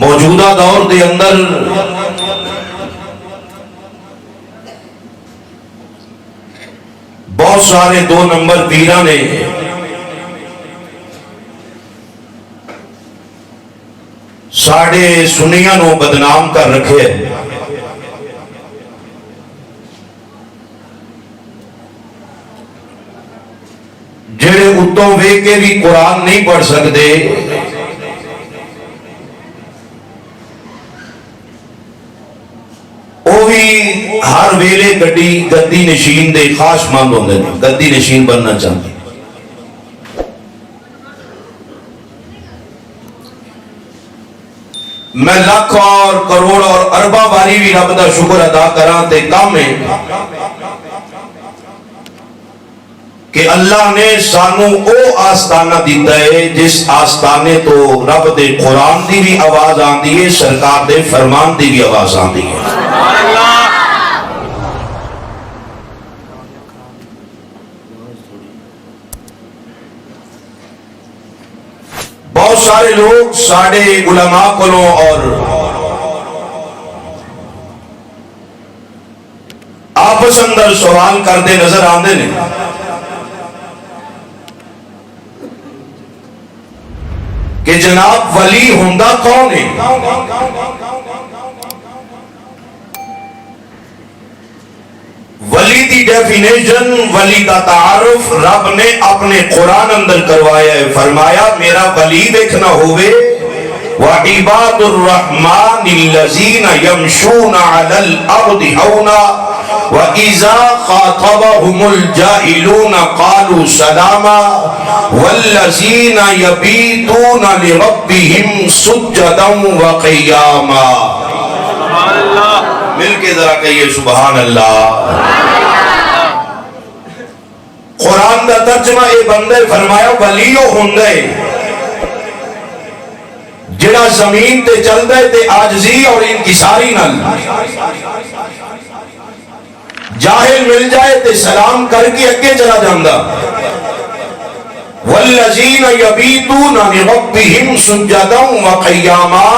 موجودہ دور دے اندر بہت سارے 2 نمبر پیراں نے ساڑے سنیاں نو بدنام کر رکھے ہیں۔ جڑے اتوں وے کے بھی قرآن نہیں پڑھ سکتے، وہ بھی ہر ویلے گدی نشین دے خواہش مند ہوندے نے، گدی نشین بننا چاہتے۔ میں لاکھ اور کروڑ اور ارباں باری بھی رب دا شکر ادا کراں تے کم ہے کہ اللہ نے سانو او آستانہ دیتا ہے جس آستانے تو رب دے قرآن دی بھی آواز آندی ہے، سرکار دے فرمان دی بھی آواز آندی ہے۔ بہت سارے لوگ ساڑھے علماء کولوں اور آپس اندر سوال کرتے نظر آندے نے کہ جناب ولی ہوندہ کون ہے؟ ولی دی ڈیفینیشن، ولی کا تعارف رب نے اپنے قرآن اندر کروایا ہے۔ فرمایا میرا ولی دیکھنا ہوئے وَعِبَادُ الرَّحْمَنِ الَّذِينَ يَمْشُونَ عَلَى الْأَرْضِ هَوْنًا وَإِذَا خَاطَبَهُمُ الْجَاهِلُونَ قَالُوا سَلَامًا وَالَّذِينَ يَبِيتُونَ لِرَبِّهِمْ سُجَّدًا وَقِيَامًا۔ مل کے ذرا کہیے سبحان اللہ۔ قرآن دا ترجمہ اے بندے فرمایا ولیو ہوندے جڑا زمین تے چل دے تے عاجزی اور انکساری نال، جاہل مل جائے تے سلام کر کے اگے چلا جاندہ۔ والذین یبیتون لربہم سجدا وقیاما،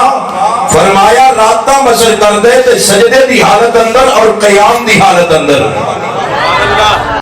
فرمایا راتاں بسر کر دے تے سجدے دی حالت اندر اور قیام دی حالت اندر۔